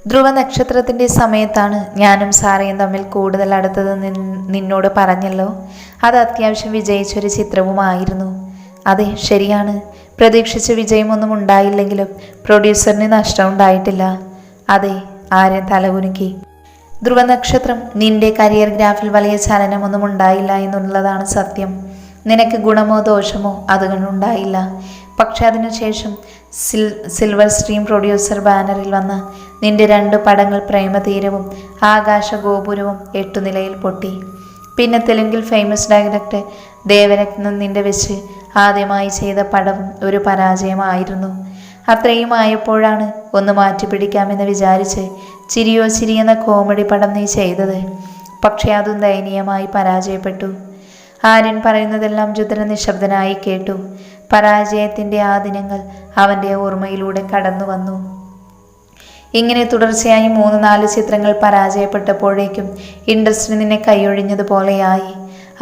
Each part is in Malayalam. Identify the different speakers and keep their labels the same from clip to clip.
Speaker 1: ധ്രുവ നക്ഷത്രത്തിൻ്റെ സമയത്താണ് ഞാനും സാറയും തമ്മിൽ കൂടുതൽ അടുത്തത് നിന്നോട് പറഞ്ഞല്ലോ. അത് അത്യാവശ്യം വിജയിച്ചൊരു ചിത്രവുമായിരുന്നു. അതെ, ശരിയാണ്. പ്രതീക്ഷിച്ച വിജയമൊന്നും ഉണ്ടായില്ലെങ്കിലും പ്രൊഡ്യൂസറിന് നഷ്ടമുണ്ടായിട്ടില്ല. അതെ, ആര്യൻ തലകുലുക്കി. ധ്രുവ നക്ഷത്രം നിന്റെ കരിയർ ഗ്രാഫിൽ വലിയ ചലനമൊന്നും ഉണ്ടായില്ല എന്നുള്ളതാണ് സത്യം. നിനക്ക് ഗുണമോ ദോഷമോ അതുകൊണ്ടുണ്ടായില്ല. പക്ഷെ അതിനുശേഷം സിൽവർ സ്ട്രീം പ്രൊഡ്യൂസർ ബാനറിൽ വന്ന നിന്റെ 2 പടങ്ങൾ പ്രേമതീരവും ആകാശഗോപുരവും 8 നിലയിൽ പൊട്ടി. പിന്നെ തെലുങ്കിൽ ഫേമസ് ഡയറക്ടർ ദേവരത്നം നിന്റെ വെച്ച് ആദ്യമായി ചെയ്ത പടവും ഒരു പരാജയമായിരുന്നു. അത്രയും ആയപ്പോഴാണ് ഒന്ന് മാറ്റിപ്പിടിക്കാമെന്ന് വിചാരിച്ച് ചിരിയോ ചിരി എന്ന കോമഡി പടം നീ ചെയ്തത്. പക്ഷെ അതും ദയനീയമായി പരാജയപ്പെട്ടു. ആര്യൻ പറയുന്നതെല്ലാം രുദ്രൻ നിശബ്ദനായി കേട്ടു. പരാജയത്തിൻ്റെ ആ ദിനങ്ങൾ അവൻ്റെ ഓർമ്മയിലൂടെ കടന്നു വന്നു. ഇങ്ങനെ തുടർച്ചയായി 3-4 ചിത്രങ്ങൾ പരാജയപ്പെട്ടപ്പോഴേക്കും ഇൻഡസ്ട്രി നിന്നെ കൈയൊഴിഞ്ഞതുപോലെയായി.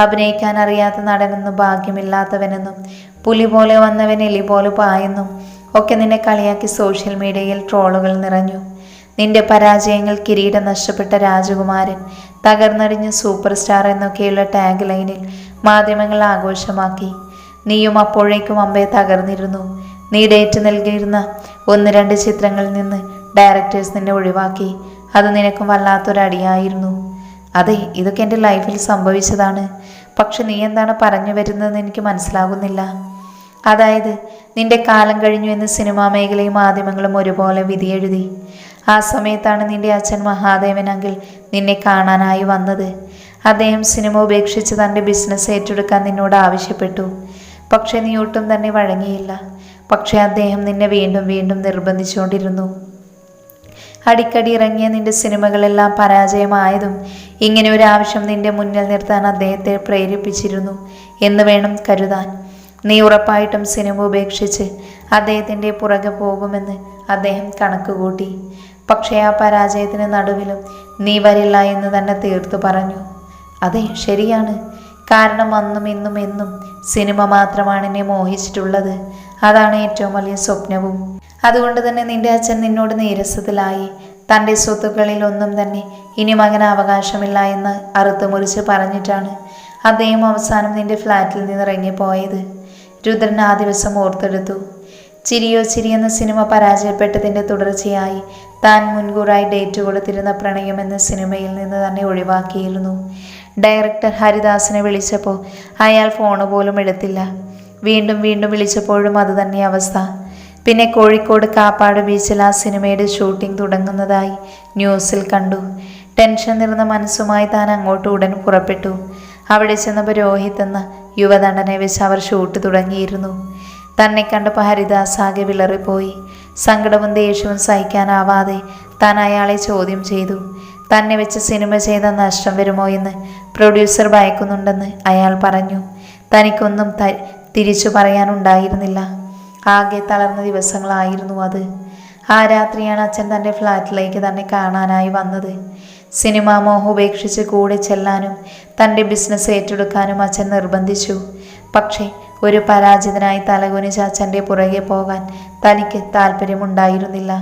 Speaker 1: അഭിനയിക്കാൻ അറിയാത്ത നടനെന്നും ഭാഗ്യമില്ലാത്തവനെന്നും പുലി പോലെ വന്നവൻ എലി പോലെ പായെന്നും ഒക്കെ നിന്നെ കളിയാക്കി സോഷ്യൽ മീഡിയയിൽ ട്രോളുകൾ നിറഞ്ഞു. നിന്റെ പരാജയങ്ങൾ കിരീടം നഷ്ടപ്പെട്ട രാജകുമാരൻ, തകർന്നടിഞ്ഞ സൂപ്പർ സ്റ്റാർ എന്നൊക്കെയുള്ള ടാഗ് ലൈനിൽ മാധ്യമങ്ങൾ ആഘോഷമാക്കി. നീയും അപ്പോഴേക്കും അമ്പെ തകർന്നിരുന്നു. നീ ഡേറ്റ് നൽകിയിരുന്ന 1-2 ചിത്രങ്ങളിൽ നിന്ന് ഡയറക്ടേഴ്സ് നിന്നെ ഒഴിവാക്കി. അത് നിനക്കും വല്ലാത്തൊരടിയായിരുന്നു. അതെ, ഇതൊക്കെ എൻ്റെ ലൈഫിൽ സംഭവിച്ചതാണ്. പക്ഷെ നീ എന്താണ് പറഞ്ഞു വരുന്നതെന്ന് എനിക്ക് മനസ്സിലാകുന്നില്ല. അതായത് നിന്റെ കാലം കഴിഞ്ഞു എന്ന് സിനിമാ മേഖലയും മാധ്യമങ്ങളും ഒരുപോലെ വിധിയെഴുതി. ആ സമയത്താണ് നിന്റെ അച്ഛൻ മഹാദേവൻ അങ്കിൾ നിന്നെ കാണാനായി വന്നത്. അദ്ദേഹം സിനിമ ഉപേക്ഷിച്ച് തൻ്റെ ബിസിനസ് ഏറ്റെടുക്കാൻ നിന്നോട് ആവശ്യപ്പെട്ടു. പക്ഷെ നീ ഒട്ടും തന്നെ വഴങ്ങിയില്ല. പക്ഷെ അദ്ദേഹം നിന്നെ വീണ്ടും വീണ്ടും നിർബന്ധിച്ചുകൊണ്ടിരുന്നു. അടിക്കടി ഇറങ്ങിയ നിന്റെ സിനിമകളെല്ലാം പരാജയമായതും ഇങ്ങനെ ഒരു ആവശ്യം നിന്റെ മുന്നിൽ നിർത്താൻ അദ്ദേഹത്തെ പ്രേരിപ്പിച്ചിരുന്നു എന്ന് വേണം കരുതാൻ. നീ ഉറപ്പായിട്ടും സിനിമ ഉപേക്ഷിച്ച് അദ്ദേഹത്തിൻ്റെ പുറകെ പോകുമെന്ന് അദ്ദേഹം കണക്കുകൂട്ടി. പക്ഷേ ആ പരാജയത്തിന് നടുവിലും നീ വരില്ല എന്ന് തന്നെ തീർത്തു പറഞ്ഞു. അതെ, ശരിയാണ്. കാരണം അന്നും ഇന്നും എന്നും സിനിമ മാത്രമാണ് എന്നെ മോഹിച്ചിട്ടുള്ളത്. അതാണ് ഏറ്റവും വലിയ സ്വപ്നവും. അതുകൊണ്ട് തന്നെ നിന്റെ അച്ഛൻ നിന്നോട് നീരസത്തിലായി. തൻ്റെ സ്വത്തുക്കളിൽ ഒന്നും തന്നെ ഇനി മകന് അവകാശമില്ല എന്ന് അറുത്തുമുറിച്ച് പറഞ്ഞിട്ടാണ് അദ്ദേഹം അവസാനം നിന്റെ ഫ്ലാറ്റിൽ നിന്ന് ഇറങ്ങിപ്പോയത്. രുദ്രൻ ആ ദിവസം ഓർത്തെടുത്തു. ചിരിയോ ചിരി എന്ന സിനിമ പരാജയപ്പെട്ടതിൻ്റെ തുടർച്ചയായി താൻ മുൻകൂറായി ഡേറ്റ് കൊടുത്തിരുന്ന പ്രണയം എന്ന സിനിമയിൽ നിന്ന് തന്നെ ഒഴിവാക്കിയിരുന്നു. ഡയറക്ടർ ഹരിദാസിനെ വിളിച്ചപ്പോൾ അയാൾ ഫോണ് പോലും എടുത്തില്ല. വീണ്ടും വീണ്ടും വിളിച്ചപ്പോഴും അതുതന്നെ അവസ്ഥ. പിന്നെ കോഴിക്കോട് കാപ്പാട് ബീച്ചിൽ ആ സിനിമയുടെ ഷൂട്ടിംഗ് തുടങ്ങുന്നതായി ന്യൂസിൽ കണ്ടു. ടെൻഷൻ നിറഞ്ഞ മനസ്സുമായി താൻ അങ്ങോട്ട് ഉടൻ പുറപ്പെട്ടു. അവിടെ ചെന്നപ്പോൾ രോഹിത് എന്ന യുവനടനെ വെച്ച് അവർ ഷൂട്ട് തുടങ്ങിയിരുന്നു. തന്നെ കണ്ടപ്പോൾ ഹരിദാസ് ആകെ വിളറിപ്പോയി. സങ്കടവും ദേഷ്യവും സഹിക്കാനാവാതെ താൻ അയാളെ ചോദ്യം ചെയ്തു. തന്നെ വെച്ച് സിനിമ ചെയ്ത നഷ്ടം വരുമോ എന്ന് പ്രൊഡ്യൂസർ ഭയക്കുന്നുണ്ടെന്ന് അയാൾ പറഞ്ഞു. തനിക്കൊന്നും തിരിച്ചു പറയാനുണ്ടായിരുന്നില്ല. ആകെ തളർന്ന ദിവസങ്ങളായിരുന്നു അത്. ആ രാത്രിയാണ് അച്ഛൻ തൻ്റെ ഫ്ലാറ്റിലേക്ക് തന്നെ കാണാനായി വന്നത്. സിനിമാ മോഹം ഉപേക്ഷിച്ച് കൂടെ ചെല്ലാനും തൻ്റെ ബിസിനസ് ഏറ്റെടുക്കാനും അച്ഛൻ നിർബന്ധിച്ചു. പക്ഷേ ഒരു പരാജിതനായി തലകുനിച്ച് അച്ഛൻ്റെ പുറകെ പോകാൻ തനിക്ക് താല്പര്യമുണ്ടായിരുന്നില്ല.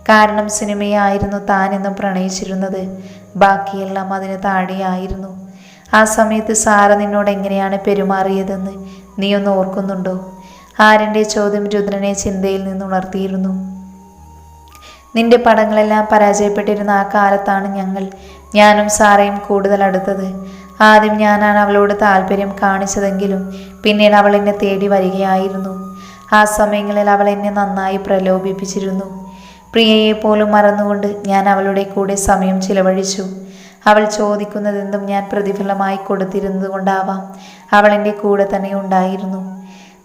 Speaker 1: കാരണം സിനിമയായിരുന്നു താനെന്നും പ്രണയിച്ചിരുന്നത്. ബാക്കിയെല്ലാം അതിന് താഴെയായിരുന്നു. ആ സമയത്ത് സാറ നിന്നോട് എങ്ങനെയാണ് പെരുമാറിയതെന്ന് നീ ഒന്ന് ഓർക്കുന്നുണ്ടോ? ആര്യൻ്റെ ചോദ്യം രുദ്രനെ ചിന്തയിൽ നിന്നുണർത്തിയിരുന്നു. നിന്റെ പടങ്ങളെല്ലാം പരാജയപ്പെട്ടിരുന്ന ആ കാലത്താണ് ഞാനും സാറയും കൂടുതൽ അടുത്തത്. ആദ്യം ഞാനാണ് അവളോട് താല്പര്യം കാണിച്ചതെങ്കിലും പിന്നീട് അവൾ എന്നെ തേടി വരികയായിരുന്നു. ആ സമയങ്ങളിൽ അവൾ എന്നെ നന്നായി പ്രലോഭിപ്പിച്ചിരുന്നു. പ്രിയയെ പോലും മറന്നുകൊണ്ട് ഞാൻ അവളുടെ കൂടെ സമയം ചിലവഴിച്ചു. അവൾ ചോദിക്കുന്നതെന്തും ഞാൻ പ്രതിഫലമായി കൊടുത്തിരുന്നത് കൊണ്ടാവാം അവൾ എൻ്റെ കൂടെ തന്നെ ഉണ്ടായിരുന്നു.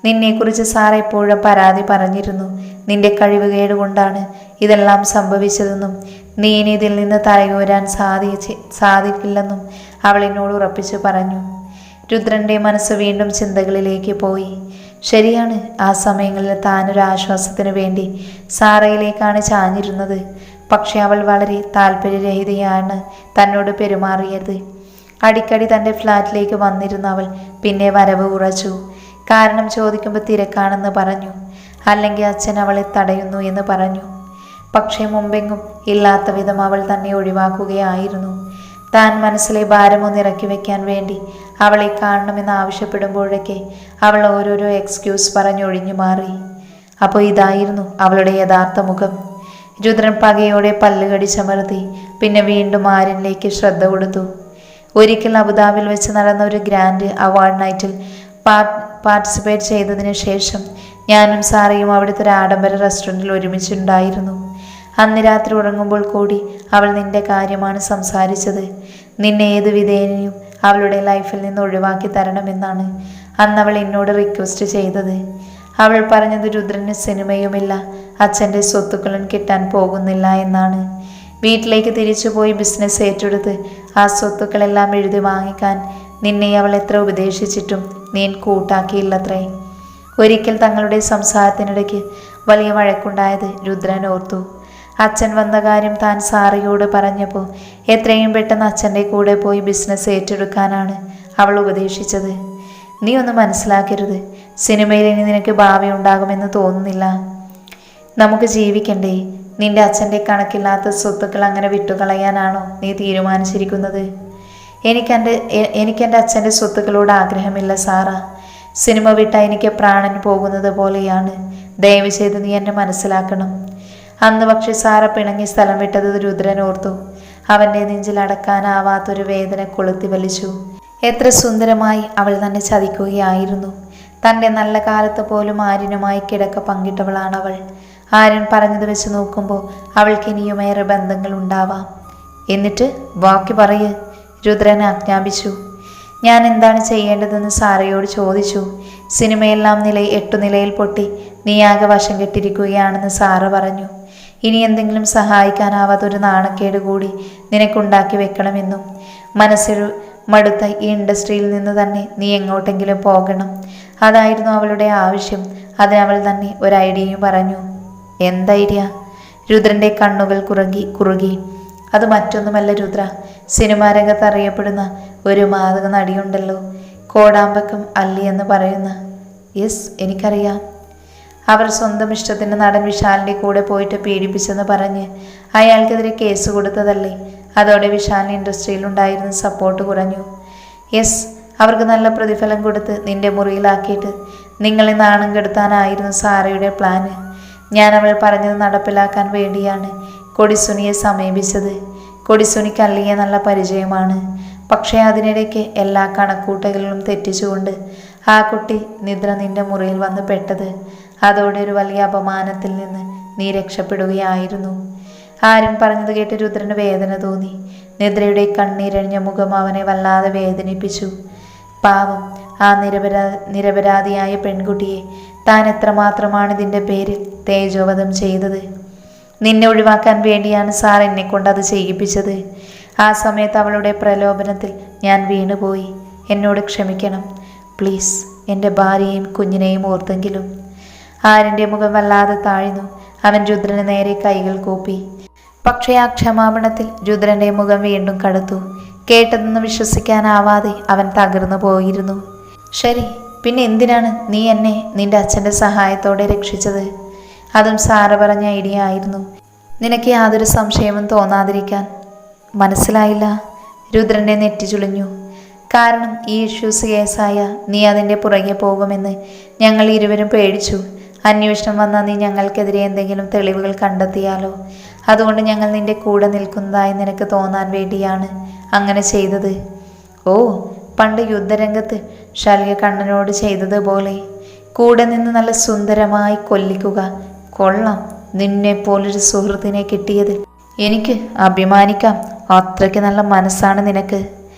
Speaker 1: നിന്നെക്കുറിച്ച് സാർ എപ്പോഴും പരാതി പറഞ്ഞിരുന്നു. നിന്റെ കഴിവുകേട് കൊണ്ടാണ് ഇതെല്ലാം സംഭവിച്ചതെന്നും നീ ഇനി ഇതിൽ നിന്ന് തലയൂരാൻ സാധിക്കില്ലെന്നും അവൾ എന്നോട് ഉറപ്പിച്ചു പറഞ്ഞു. രുദ്രൻ്റെ മനസ്സ് വീണ്ടും ചിന്തകളിലേക്ക് പോയി. ശരിയാണ്, ആ സമയങ്ങളിൽ താനൊരു ആശ്വാസത്തിനു വേണ്ടി സാറയിലേക്കാണ് ചാഞ്ഞിരുന്നത്. പക്ഷെ അവൾ വളരെ താല്പര്യരഹിതയാണ് തന്നോട് പെരുമാറിയത്. അടിക്കടി തൻ്റെ ഫ്ലാറ്റിലേക്ക് വന്നിരുന്ന അവൾ പിന്നെ വരവ് കുറച്ചു. കാരണം ചോദിക്കുമ്പോൾ തിരക്കാണെന്ന് പറഞ്ഞു. അല്ലെങ്കിൽ അച്ഛൻ അവളെ തടയുന്നു എന്ന് പറഞ്ഞു. പക്ഷേ മുമ്പെങ്ങും ഇല്ലാത്ത വിധം അവൾ തന്നെ ഒഴിവാക്കുകയായിരുന്നു. താൻ മനസ്സിലെ ഭാരമൊന്ന് ഇറക്കി വെക്കാൻ വേണ്ടി അവളെ കാണണമെന്ന് ആവശ്യപ്പെടുമ്പോഴൊക്കെ അവൾ ഓരോരോ എക്സ്ക്യൂസ് പറഞ്ഞൊഴിഞ്ഞു മാറി. അപ്പോൾ ഇതായിരുന്നു അവളുടെ യഥാർത്ഥ മുഖം. രുദ്രൻ പകയോടെ പല്ലുകടിച്ചമർത്തി പിന്നെ വീണ്ടും ആര്യനിലേക്ക് ശ്രദ്ധ കൊടുത്തു. ഒരിക്കൽ അബുദാബിയിൽ വെച്ച് നടന്ന ഒരു ഗ്രാൻഡ് അവാർഡ് നൈറ്റിൽ പാർട്ടിസിപ്പേറ്റ് ചെയ്തതിനു ശേഷം ഞാനും സാറയും അവിടുത്തെ ഒരു ആഡംബര റെസ്റ്റോറൻറ്റിൽ ഒരുമിച്ചുണ്ടായിരുന്നു. അന്ന് രാത്രി ഉറങ്ങുമ്പോൾ കൂടി അവൾ നിന്റെ കാര്യമാണ് സംസാരിച്ചത്. നിന്നെ ഏത് വിധേനയും അവളുടെ ലൈഫിൽ നിന്ന് ഒഴിവാക്കി തരണമെന്നാണ് അന്ന് അവൾ എന്നോട് റിക്വസ്റ്റ് ചെയ്തത്. അവൾ പറഞ്ഞത് രുദ്രന് സിനിമയുമില്ല, അച്ഛൻ്റെ സ്വത്തുക്കളും കിട്ടാൻ പോകുന്നില്ല എന്നാണ്. വീട്ടിലേക്ക് തിരിച്ചു പോയി ബിസിനസ് ഏറ്റെടുത്ത് ആ സ്വത്തുക്കളെല്ലാം എഴുതി വാങ്ങിക്കാൻ നിന്നെ അവൾ എത്ര ഉപദേശിച്ചിട്ടും നീ കൂട്ടാക്കിയില്ലത്രേ. ഒരിക്കൽ തങ്ങളുടെ സംസാരത്തിനിടയ്ക്ക് വലിയ വഴക്കുണ്ടായത് രുദ്രൻ ഓർത്തു. അച്ഛൻ വന്ന കാര്യം താൻ സാറിയോട് പറഞ്ഞപ്പോൾ എത്രയും പെട്ടെന്ന് അച്ഛൻ്റെ കൂടെ പോയി ബിസിനസ് ഏറ്റെടുക്കാനാണ് അവൾ ഉപദേശിച്ചത്. നീ ഒന്ന് മനസ്സിലാക്കരുത്, സിനിമയിൽ ഇനി നിനക്ക് ഭാവി ഉണ്ടാകുമെന്ന് തോന്നുന്നില്ല. നമുക്ക് ജീവിക്കണ്ടേ? നിന്റെ അച്ഛൻ്റെ കണക്കില്ലാത്ത സ്വത്തുക്കൾ അങ്ങനെ വിട്ടുകളയാനാണോ നീ തീരുമാനിച്ചിരിക്കുന്നത്? എനിക്കെൻ്റെ അച്ഛൻ്റെ സ്വത്തുക്കളോട് ആഗ്രഹമില്ല സാറ. സിനിമ വിട്ട എനിക്ക് പ്രാണൻ പോകുന്നത് പോലെയാണ്. ദയവ് ചെയ്ത് നീ എന്നെ മനസ്സിലാക്കണം. അന്ന് പക്ഷെ സാറ പിണങ്ങി സ്ഥലം വിട്ടത് രുദ്രൻ ഓർത്തു. അവൻ്റെ നെഞ്ചിൽ അടക്കാനാവാത്തൊരു വേദന കൊളുത്തി വലിച്ചു. എത്ര സുന്ദരമായി അവൾ തന്നെ ചതിക്കുകയായിരുന്നു. തൻ്റെ നല്ല കാലത്ത് പോലും ആര്യനുമായി കിടക്ക പങ്കിട്ടവളാണവൾ. ആര്യൻ പറഞ്ഞത് വെച്ച് നോക്കുമ്പോൾ അവൾക്ക് ഇനിയുമേറെ ബന്ധങ്ങൾ ഉണ്ടാവാം. എന്നിട്ട് ബാക്കി പറയ്, രുദ്രൻ ആജ്ഞാപിച്ചു. ഞാൻ എന്താണ് ചെയ്യേണ്ടതെന്ന് സാറയോട് ചോദിച്ചു. സിനിമയെല്ലാം 8 നിലയിൽ പൊട്ടി നീയാകെ വശം കെട്ടിരിക്കുകയാണെന്ന് സാറ് പറഞ്ഞു. ഇനി എന്തെങ്കിലും സഹായിക്കാനാവാത്തൊരു നാണക്കേട് കൂടി നിനക്കുണ്ടാക്കി വെക്കണമെന്നും മനസ്സിൽ മടുത്ത ഈ ഇൻഡസ്ട്രിയിൽ നിന്ന് തന്നെ നീ എങ്ങോട്ടെങ്കിലും പോകണം, അതായിരുന്നു അവളുടെ ആവശ്യം. അതിനവൾ തന്നെ ഒരു ഐഡിയയും പറഞ്ഞു. എന്തൈഡിയ? രുദ്രൻ്റെ കണ്ണുകൾ കുറുകി. അത് മറ്റൊന്നുമല്ല രുദ്ര, സിനിമാ രംഗത്ത് അറിയപ്പെടുന്ന ഒരു മാതക നടിയുണ്ടല്ലോ, കോടാമ്പക്കം അല്ലി എന്ന് പറയുന്ന. യെസ്, എനിക്കറിയാം. അവർ സ്വന്തം ഇഷ്ടത്തിന് നടൻ വിശാലിൻ്റെ കൂടെ പോയിട്ട് പീഡിപ്പിച്ചെന്ന് പറഞ്ഞ് അയാൾക്കെതിരെ കേസ് കൊടുത്തതല്ലേ? അതോടെ വിശാലിന് ഇൻഡസ്ട്രിയിലുണ്ടായിരുന്ന സപ്പോർട്ട് കുറഞ്ഞു. യെസ്, അവർക്ക് നല്ല പ്രതിഫലം കൊടുത്ത് നിന്റെ മുറിയിലാക്കിയിട്ട് നിങ്ങളെ നാണം കെടുത്താനായിരുന്നു സാറയുടെ പ്ലാന്. ഞാൻ അവൾ പറഞ്ഞത് നടപ്പിലാക്കാൻ വേണ്ടിയാണ് കൊടിസുനിയെ സമീപിച്ചത്. കൊടിസുനിക്ക് അല്ലിയെ നല്ല പരിചയമാണ്. പക്ഷേ അതിനിടയ്ക്ക് എല്ലാ കണക്കൂട്ടലുകളും തെറ്റിച്ചുകൊണ്ട് ആ കുട്ടി നിദ്ര നിന്റെ മുറിയിൽ വന്ന് പെട്ടത്. അതോടെ ഒരു വലിയ അപമാനത്തിൽ നിന്ന് നീ രക്ഷപ്പെടുകയായിരുന്നു. ആര്യൻ പറഞ്ഞത് കേട്ട് രുദ്രന് വേദന തോന്നി. നിദ്രയുടെ കണ്ണീരണിഞ്ഞ മുഖം അവനെ വല്ലാതെ വേദനിപ്പിച്ചു. പാവം, ആ നിരപരാധിയായ പെൺകുട്ടിയെ താൻ എത്രമാത്രമാണ് ഇതിൻ്റെ പേരിൽ തേജോവധം ചെയ്തത്. നിന്നെ ഒഴിവാക്കാൻ വേണ്ടിയാണ് സാർ എന്നെ കൊണ്ട് അത് ചെയ്യിപ്പിച്ചത്. ആ സമയത്ത് അവളുടെ പ്രലോഭനത്തിൽ ഞാൻ വീണുപോയി. എന്നോട് ക്ഷമിക്കണം പ്ലീസ്. എൻ്റെ ഭാര്യയെയും കുഞ്ഞിനെയും ഓർത്തെങ്കിലും. ആര്യൻ്റെ മുഖം വല്ലാതെ താഴ്ന്നു. അവൻ രുദ്രന് നേരെ കൈകൾ കൂപ്പി. പക്ഷേ ആ ക്ഷമാപണത്തിൽ രുദ്രൻ്റെ മുഖം വീണ്ടും കടുത്തു. കേട്ടതെന്ന് വിശ്വസിക്കാനാവാതെ അവൻ തകർന്നു പോയിരുന്നു. ശരി, പിന്നെ എന്തിനാണ് നീ എന്നെ നിന്റെ അച്ഛൻ്റെ സഹായത്തോടെ രക്ഷിച്ചത്? അതും സാറ് പറഞ്ഞ ഐഡിയ ആയിരുന്നു. നിനക്ക് യാതൊരു സംശയവും തോന്നാതിരിക്കാൻ. മനസ്സിലായില്ല? രുദ്രൻ്റെ നെറ്റി ചുളിഞ്ഞു. കാരണം ഈ ഇഷ്യൂസ് കേസായ നീ അതിൻ്റെ പുറകെ പോകുമെന്ന് ഞങ്ങൾ ഇരുവരും പേടിച്ചു. അന്വേഷണം വന്നാൽ നീ ഞങ്ങൾക്കെതിരെ എന്തെങ്കിലും തെളിവുകൾ കണ്ടെത്തിയാലോ? അതുകൊണ്ട് ഞങ്ങൾ നിന്റെ കൂടെ നിൽക്കുന്നതായി നിനക്ക് തോന്നാൻ വേണ്ടിയാണ് അങ്ങനെ ചെയ്തത്. ഓ, പണ്ട് യുദ്ധരംഗത്ത് ശല്യ കണ്ണനോട് ചെയ്തതുപോലെ കൂടെ നിന്ന് നല്ല സുന്ദരമായി കൊല്ലിക്കുക. കൊള്ളാം, നിന്നെപ്പോലൊരു സുഹൃത്തിനെ കിട്ടിയത് എനിക്ക് അഭിമാനിക്കാം. അത്രയ്ക്ക് നല്ല മനസ്സാണ് നിനക്ക്.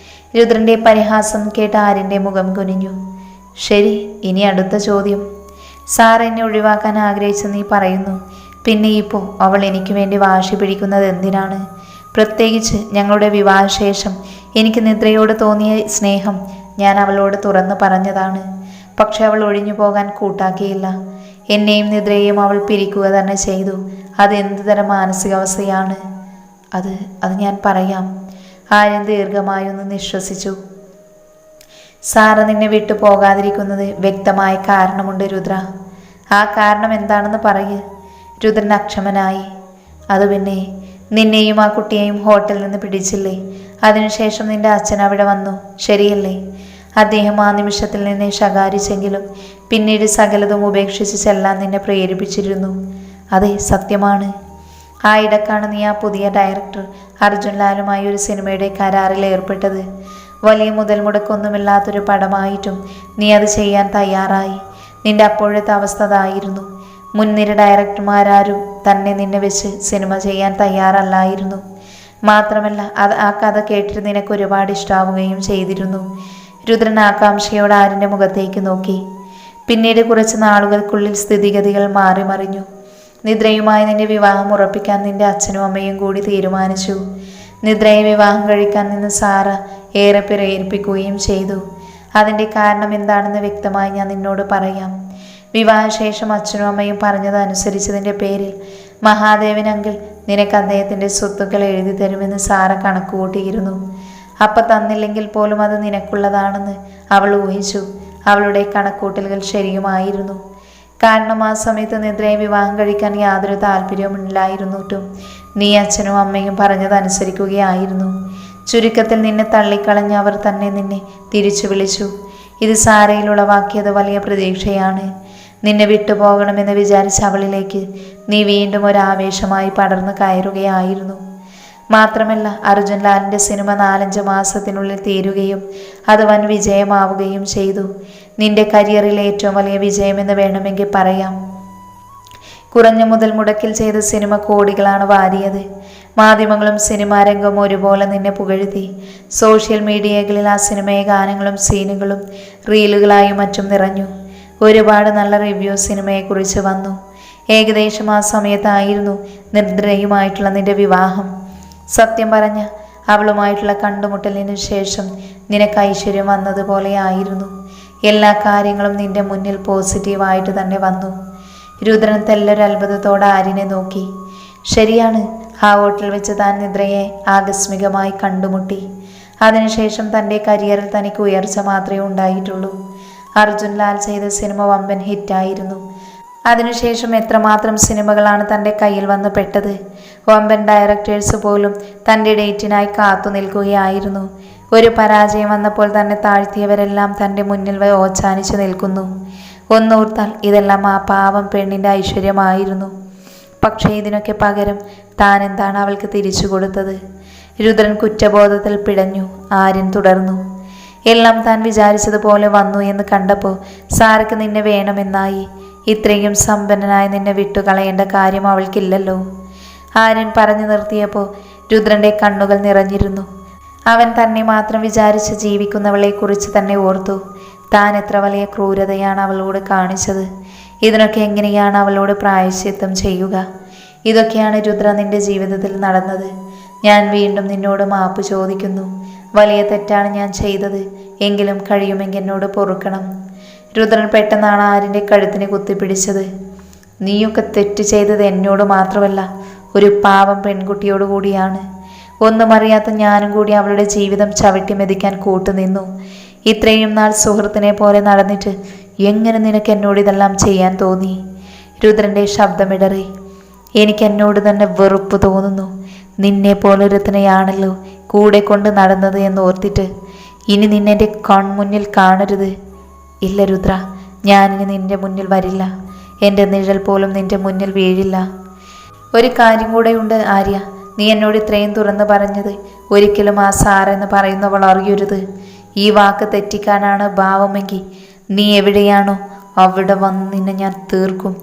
Speaker 1: രുദ്രൻ്റെ പരിഹാസം കേട്ട് ആര്യൻ്റെ മുഖം കുനിഞ്ഞു. ശരി, ഇനി അടുത്ത ചോദ്യം. സാർ എന്നെ ഒഴിവാക്കാൻ ആഗ്രഹിച്ച് നീ പറയുന്നു. പിന്നെ ഇപ്പോൾ അവൾ എനിക്ക് വേണ്ടി വാശി പിടിക്കുന്നത് എന്തിനാണ്? പ്രത്യേകിച്ച് ഞങ്ങളുടെ വിവാഹശേഷം എനിക്ക് നിദ്രയോട് തോന്നിയ സ്നേഹം ഞാൻ അവളോട് തുറന്നു പറഞ്ഞതാണ്. പക്ഷെ അവൾ ഒഴിഞ്ഞു പോകാൻ കൂട്ടാക്കിയില്ല. എന്നെയും നിദ്രയെയും അവൾ പിരിക്കുക തന്നെ ചെയ്തു. അത് എന്ത് തരം മാനസികാവസ്ഥയാണ്? അത് ഞാൻ പറയാം. ആര്യൻ ദീർഘമായൊന്ന് നിശ്വസിച്ചു. സാറ് നിന്നെ വിട്ടു പോകാതിരിക്കുന്നത് വ്യക്തമായ കാരണമുണ്ട് രുദ്ര. ആ കാരണം എന്താണെന്ന് പറയ്. രുദ്രൻ അക്ഷമനായി. അത് പിന്നെ നിന്നെയും ആ കുട്ടിയെയും ഹോട്ടലിൽ നിന്ന് പിടിച്ചില്ലേ? അതിനുശേഷം നിന്റെ അച്ഛൻ അവിടെ വന്നു, ശരിയല്ലേ? അദ്ദേഹം ആ നിമിഷത്തിൽ നിന്നെ ശകാരിച്ചെങ്കിലും പിന്നീട് സകലതും ഉപേക്ഷിച്ച് ചെല്ലാൻ നിന്നെ പ്രേരിപ്പിച്ചിരുന്നു. അതെ, സത്യമാണ്. ആ ഇടക്കാണ് നീ ആ പുതിയ ഡയറക്ടർ അർജുൻ ലാലുമായി ഒരു സിനിമയുടെ കരാറിൽ ഏർപ്പെട്ടത്. വലിയ മുതൽ മുടക്കൊന്നുമില്ലാത്തൊരു പടമായിട്ടും നീ അത് ചെയ്യാൻ തയ്യാറായി. നിന്റെ അപ്പോഴത്തെ അവസ്ഥ അതായിരുന്നു. മുൻനിര ഡയറക്ടർമാരാരും തന്നെ നിന്നെ വെച്ച് സിനിമ ചെയ്യാൻ തയ്യാറല്ലായിരുന്നു. മാത്രമല്ല ആ കഥ കേട്ടിട്ട് നിനക്ക് ഒരുപാട് ഇഷ്ടാവുകയും ചെയ്തിരുന്നു. രുദ്രൻ ആകാംക്ഷയോടെ ആര്യൻ്റെ മുഖത്തേക്ക് നോക്കി. പിന്നീട് കുറച്ച് നാളുകൾക്കുള്ളിൽ സ്ഥിതിഗതികൾ മാറി മറിഞ്ഞു. നിദ്രയുമായി നിന്റെ വിവാഹം ഉറപ്പിക്കാൻ നിന്റെ അച്ഛനും അമ്മയും കൂടി തീരുമാനിച്ചു. നിദ്രയെ വിവാഹം കഴിക്കാൻ നിന്ന് സാറ ഏറെ പ്രേരിപ്പിക്കുകയും ചെയ്തു. അതിൻ്റെ കാരണം എന്താണെന്ന് വ്യക്തമായി ഞാൻ നിന്നോട് പറയാം. വിവാഹശേഷം അച്ഛനും അമ്മയും പറഞ്ഞതനുസരിച്ചതിൻ്റെ പേരിൽ മഹാദേവൻ അങ്കിൾ നിനക്ക് അദ്ദേഹത്തിൻ്റെ സ്വത്തുക്കൾ എഴുതി തരുമെന്ന് സാറ കണക്കുകൂട്ടിയിരുന്നു. അപ്പം തന്നില്ലെങ്കിൽ പോലും അത് നിനക്കുള്ളതാണെന്ന് അവൾ ഊഹിച്ചു. അവളുടെ കണക്കൂട്ടലുകൾ ശരിയുമായിരുന്നു. കാരണം ആ സമയത്ത് നിദ്രയെ വിവാഹം കഴിക്കാൻ യാതൊരു താല്പര്യവുമില്ലായിരുന്നിട്ടും നീ അച്ഛനും അമ്മയും പറഞ്ഞതനുസരിക്കുകയായിരുന്നു. ചുരുക്കത്തിൽ നിന്നെ തള്ളിക്കളഞ്ഞ അവർ തന്നെ നിന്നെ തിരിച്ചു വിളിച്ചു. ഇത് സാരയിൽ ഉളവാക്കിയത് വലിയ പ്രതീക്ഷയാണ്. നിന്നെ വിട്ടുപോകണമെന്ന് വിചാരിച്ച അവളിലേക്ക് നീ വീണ്ടും ഒരാവേശമായി പടർന്നു കയറുകയായിരുന്നു. മാത്രമല്ല അർജുൻ ലാലിൻ്റെ സിനിമ 4-5 മാസത്തിനുള്ളിൽ തീരുകയും അത് വൻ വിജയമാവുകയും ചെയ്തു. നിന്റെ കരിയറിലെ ഏറ്റവും വലിയ വിജയമെന്ന് വേണമെങ്കിൽ പറയാം. കുറഞ്ഞ മുതൽ മുടക്കിൽ ചെയ്ത സിനിമ കോടികളാണ് വാരിയത്. മാധ്യമങ്ങളും സിനിമാ രംഗവും ഒരുപോലെ നിന്നെ പുകഴ്ത്തി. സോഷ്യൽ മീഡിയകളിൽ ആ സിനിമയെ ഗാനങ്ങളും സീനുകളും റീലുകളായും മറ്റും നിറഞ്ഞു. ഒരുപാട് നല്ല റിവ്യൂ സിനിമയെക്കുറിച്ച് വന്നു. ഏകദേശം ആ സമയത്തായിരുന്നു നിദ്രയുമായിട്ടുള്ള നിന്റെ വിവാഹം. സത്യം പറഞ്ഞ അവളുമായിട്ടുള്ള കണ്ടുമുട്ടലിനു ശേഷം നിനക്ക് ഐശ്വര്യം വന്നതുപോലെയായിരുന്നു. എല്ലാ കാര്യങ്ങളും നിന്റെ മുന്നിൽ പോസിറ്റീവായിട്ട് തന്നെ വന്നു. രുദ്രൻ തെല്ലൊരു അത്ഭുതത്തോടെ ആര്യനെ നോക്കി. ശരിയാണ്, ആ ഹോട്ടലിൽ വെച്ച് താൻ നിദ്രയെ ആകസ്മികമായി കണ്ടുമുട്ടി. അതിനുശേഷം തൻ്റെ കരിയറിൽ തനിക്ക് ഉയർച്ച മാത്രമേ ഉണ്ടായിട്ടുള്ളൂ. അർജുൻ ലാൽ ചെയ്ത സിനിമ വമ്പൻ ഹിറ്റായിരുന്നു. അതിനുശേഷം എത്രമാത്രം സിനിമകളാണ് തൻ്റെ കയ്യിൽ വന്ന് പെട്ടത്. വമ്പൻ ഡയറക്ടേഴ്സ് പോലും തൻ്റെ ഡേറ്റിനായി കാത്തു നിൽക്കുകയായിരുന്നു. ഒരു പരാജയം വന്നപ്പോൾ തന്നെ താഴ്ത്തിയവരെല്ലാം തൻ്റെ മുന്നിൽ ഓച്ചാനിച്ചു നിൽക്കുന്നു. ഒന്നോർത്താൽ ഇതെല്ലാം ആ പാവം പെണ്ണിൻ്റെ ഐശ്വര്യമായിരുന്നു. പക്ഷേ ഇതിനൊക്കെ പകരം താൻ എന്താണ് അവൾക്ക് തിരിച്ചു കൊടുത്തത്? രുദ്രൻ കുറ്റബോധത്തിൽ പിടഞ്ഞു. ആര്യൻ തുടർന്നു. എല്ലാം താൻ വിചാരിച്ചതുപോലെ വന്നു എന്ന് കണ്ടപ്പോൾ സാരക്ക് നിന്നെ വേണമെന്നായി. ഇത്രയും സമ്പന്നനായി നിന്നെ വിട്ടുകളയേണ്ട കാര്യം അവൾക്കില്ലല്ലോ. ആര്യൻ പറഞ്ഞു നിർത്തിയപ്പോൾ രുദ്രൻ്റെ കണ്ണുകൾ നിറഞ്ഞിരുന്നു. അവൻ തന്നെ മാത്രം വിചാരിച്ച് ജീവിക്കുന്നവളെക്കുറിച്ച് തന്നെ ഓർത്തു. താൻ എത്ര വലിയ ക്രൂരതയാണ് അവളോട് കാണിച്ചത്. ഇതിനൊക്കെ എങ്ങനെയാണ് അവളോട് പ്രായശ്ചിത്തം ചെയ്യുക? ഇതൊക്കെയാണ് രുദ്ര നിന്റെ ജീവിതത്തിൽ നടന്നത്. ഞാൻ വീണ്ടും നിന്നോട് മാപ്പ് ചോദിക്കുന്നു. വലിയ തെറ്റാണ് ഞാൻ ചെയ്തത്. എങ്കിലും കഴിയുമെങ്കിൽ എന്നോട് പൊറുക്കണം. രുദ്രൻ പെട്ടെന്നാണ് ആര്യൻ്റെ കഴുത്തിന് കുത്തിപ്പിടിച്ചത്. നീയൊക്കെ തെറ്റ് ചെയ്തത് എന്നോട് മാത്രമല്ല, ഒരു പാവം പെൺകുട്ടിയോട് കൂടിയാണ്. ഒന്നും അറിയാത്ത ഞാനും കൂടി അവളുടെ ജീവിതം ചവിട്ടി മെതിക്കാൻ കൂട്ടുനിന്നു. ഇത്രയും നാൾ സുഹൃത്തിനെ പോലെ നടന്നിട്ട് എങ്ങനെ നിനക്ക് എന്നോട് ഇതെല്ലാം ചെയ്യാൻ തോന്നി? രുദ്രൻ്റെ ശബ്ദമിടറി. എനിക്ക് എന്നോട് തന്നെ വെറുപ്പ് തോന്നുന്നു. നിന്നെ പോലൊരുത്തനെയാണല്ലോ കൂടെ കൊണ്ട് നടന്നത് എന്ന് ഓർത്തിട്ട്. ഇനി നിന്നെൻ്റെ കൺമുന്നിൽ കാണരുത്. ഇല്ല രുദ്ര, ഞാനിനി നിന്റെ മുന്നിൽ വരില്ല. എൻ്റെ നിഴൽ പോലും നിന്റെ മുന്നിൽ വീഴില്ല. ഒരു കാര്യം കൂടെയുണ്ട് ആര്യ, നീ എന്നോട് ഇത്രയും തുറന്ന് പറഞ്ഞത് ഒരിക്കലും ആ സാറെന്ന് പറയുന്നവൾ അറിയരുത്. ഈ വാക്ക് തെറ്റിക്കാനാണ് ഭാവമെങ്കിൽ നീ എവിടെയാണോ അവിടെ വന്ന് നിന്നെ ഞാൻ തീർക്കും.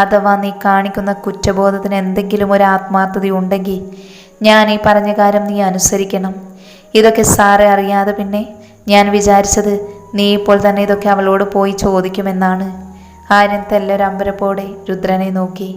Speaker 1: അഥവാ നീ കാണിക്കുന്ന കുറ്റബോധത്തിന് എന്തെങ്കിലും ഒരു ആത്മാർത്ഥത ഉണ്ടെങ്കിൽ ഞാൻ ഈ പറഞ്ഞ കാര്യം നീ അനുസരിക്കണം. ഇതൊക്കെ സാറെ അറിയാതെ പിന്നെ ഞാൻ വിചാരിച്ചത് നീ ഇപ്പോൾ തന്നെ ഇതൊക്കെ അവളോട് പോയി ചോദിക്കുമെന്നാണ്. ആര്യൻ തെല്ലൊരമ്പരപ്പോടെ രുദ്രനെ നോക്കി.